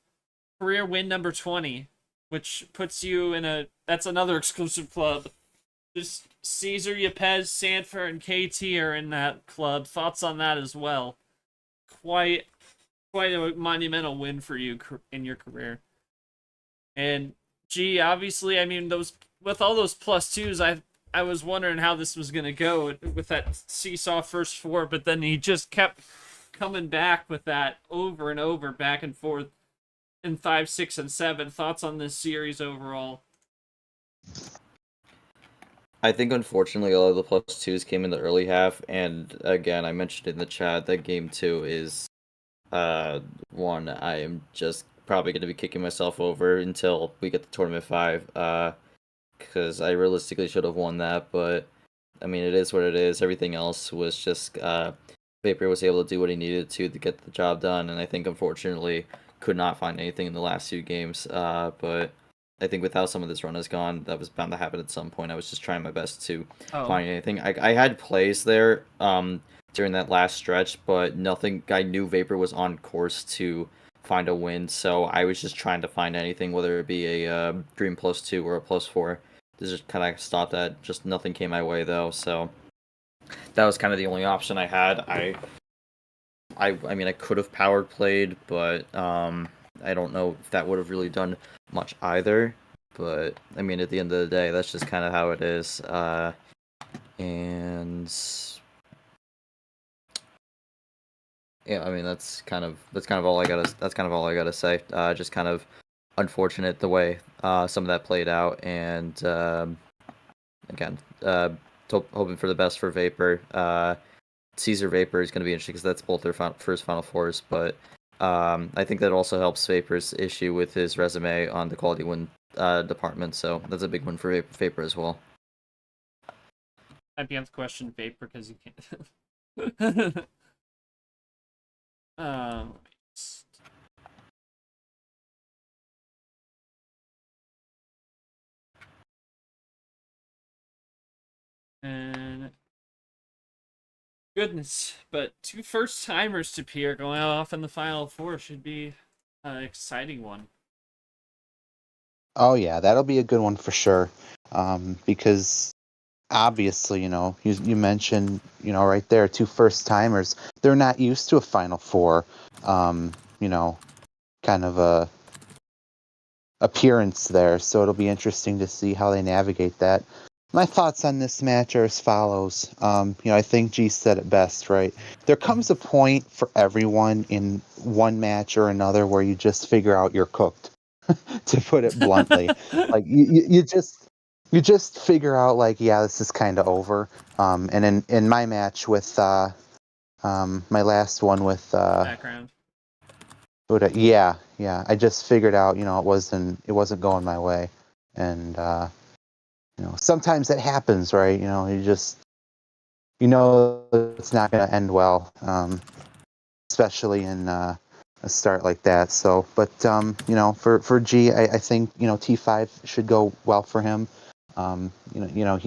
career win number 20, which puts you in that's another exclusive club. Just Caesar, Yepes, Sanford, and KT are in that club. Thoughts on that as well? Quite a monumental win for you in your career. And gee, obviously, I mean, those with all those +2s, I was wondering how this was gonna go with that seesaw first four, but then he just kept coming back with that over and over, back and forth in 5, 6, and 7. Thoughts on this series overall? I think unfortunately a lot of the +2s came in the early half, and again I mentioned in the chat that game 2 is one I am just probably going to be kicking myself over until we get to tournament 5, because I realistically should have won that, but I mean it is what it is. Everything else was just Vapor was able to do what he needed to get the job done, and I think unfortunately could not find anything in the last 2 games, but I think with how some of this run has gone, that was bound to happen at some point. I was just trying my best to find anything. I had plays there during that last stretch, but nothing. I knew Vapor was on course to find a win, so I was just trying to find anything, whether it be a Dream +2 or a +4. To just kind of stop that. Just nothing came my way though, so that was kind of the only option I had. I mean, I could have powered played, but I don't know if that would have really done much either. But I mean, at the end of the day, that's just kind of how it is. And yeah, I mean, that's kind of all I gotta say. Just kind of unfortunate the way some of that played out, and again, hoping for the best for Vapor. Caesar Vapor is going to be interesting because that's both their first Final Fours, but I think that also helps Vapor's issue with his resume on the quality win department, so that's a big win for Vapor as well. I'd be on the question Vapor because you can't. And goodness, but 2 first timers to appear going off in the Final Four should be an exciting one. Oh yeah, that'll be a good one for sure. Because obviously, you mentioned, right there, 2 first timers. They're not used to a Final Four, kind of a appearance there. So it'll be interesting to see how they navigate that. My thoughts on this match are as follows. I think G said it best, right? There comes a point for everyone in one match or another where you just figure out you're cooked, to put it bluntly. Like you just figure out, like, yeah, this is kind of over. And in my match with my last one with Background. yeah, I just figured out, it wasn't going my way, and sometimes that happens, right? It's not going to end well, especially in a start like that. So, but for G, I think T5 should go well for him.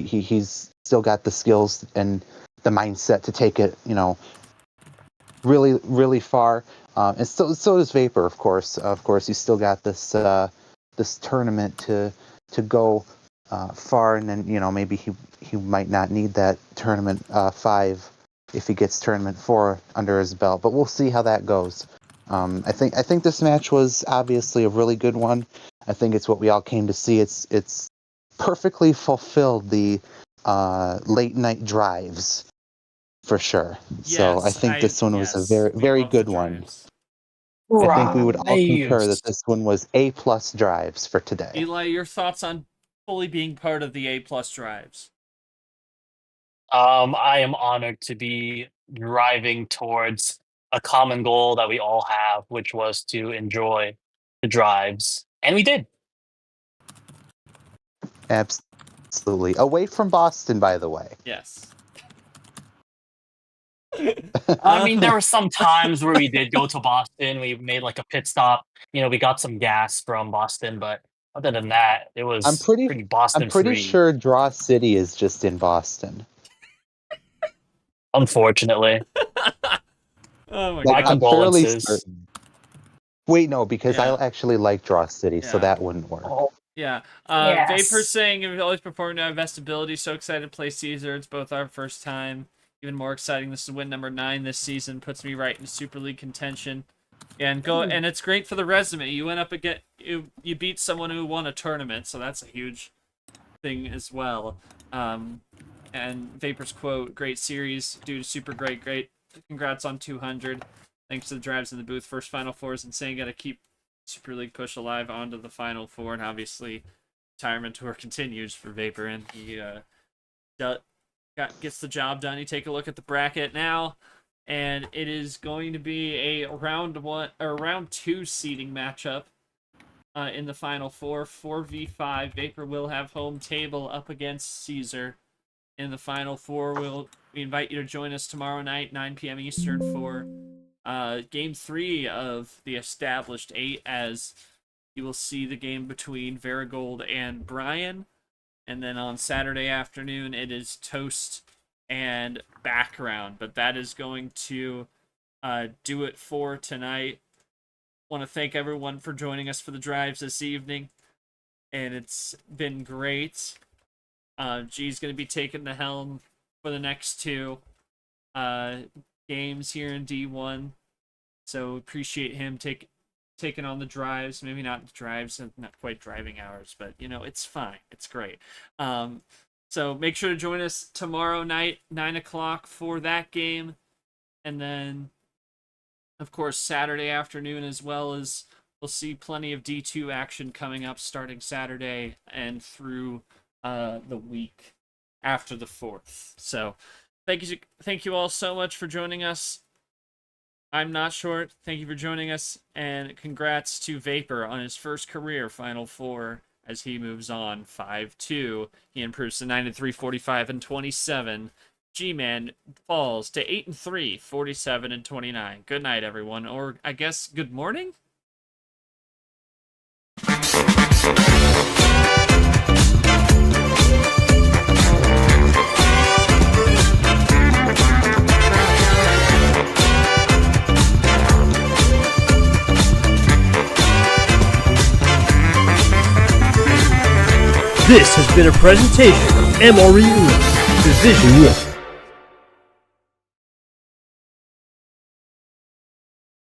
He's still got the skills and the mindset to take it, really, really far. And so does Vapor, of course. Of course, he's still got this tournament to go far, and then maybe he might not need that tournament 5 if he gets tournament 4 under his belt. But we'll see how that goes. I think this match was obviously a really good one. I think it's what we all came to see. It's perfectly fulfilled the late night drives, for sure. So I think this one was a very, very good one. I think we would all concur that this one was A+ drives for today. Eli, your thoughts on fully being part of the A+ drives? I am honored to be driving towards a common goal that we all have, which was to enjoy the drives, and we did. Absolutely. Away from Boston, by the way. Yes. I mean, there were some times where we did go to Boston. We made like a pit stop. You know, we got some gas from Boston, but other than that, it was I'm pretty Boston free. sure Draw City is just in Boston. Unfortunately, Oh my My god. I'm fairly condolences. certain. Wait, no, because Yeah. I actually like Draw City, so Yeah. that wouldn't work. Oh, Yeah. Yes. Vapor saying we've always performed to our best ability. So excited to play Caesar. It's both our first time. Even more exciting. This is win number 9 this season. Puts me right in Super League contention. And it's great for the resume. You went up again. You beat someone who won a tournament, so that's a huge thing as well. And Vapor's quote: "Great series, dude. Super great. Congrats on 200. Thanks to the drives in the booth. First Final Four is insane. Got to keep Super League push alive onto the Final Four, and obviously, retirement tour continues for Vapor, and he gets the job done. You take a look at the bracket now, and it is going to be a round 2 seeding matchup in the Final Four, 4v5. Vapor will have home table up against Caesar in the Final Four. We invite you to join us tomorrow night, 9 p.m. Eastern, for Game 3 of the established 8, as you will see the game between Varigold and Brian. And then on Saturday afternoon, it is Toast and Background. But that is going to do it for tonight. Want to thank everyone for joining us for the drives this evening. And it's been great. G's going to be taking the helm for the next 2 games here in D1. So appreciate him taking on the drives. Maybe not the drives, not quite driving hours, but it's fine. It's great. So make sure to join us tomorrow night, 9 o'clock, for that game. And then, of course, Saturday afternoon, as well as we'll see plenty of D2 action coming up starting Saturday and through the week after the 4th. So thank you all so much for joining us. I'm Not Short. Thank you for joining us, and congrats to Vapor on his first career Final Four as he moves on 5-2. He improves to 9-3, 45, and 27. Gman falls to 8-3, 47, and 29. Good night, everyone, or I guess good morning? This has been a presentation of MRE Uno Division 1.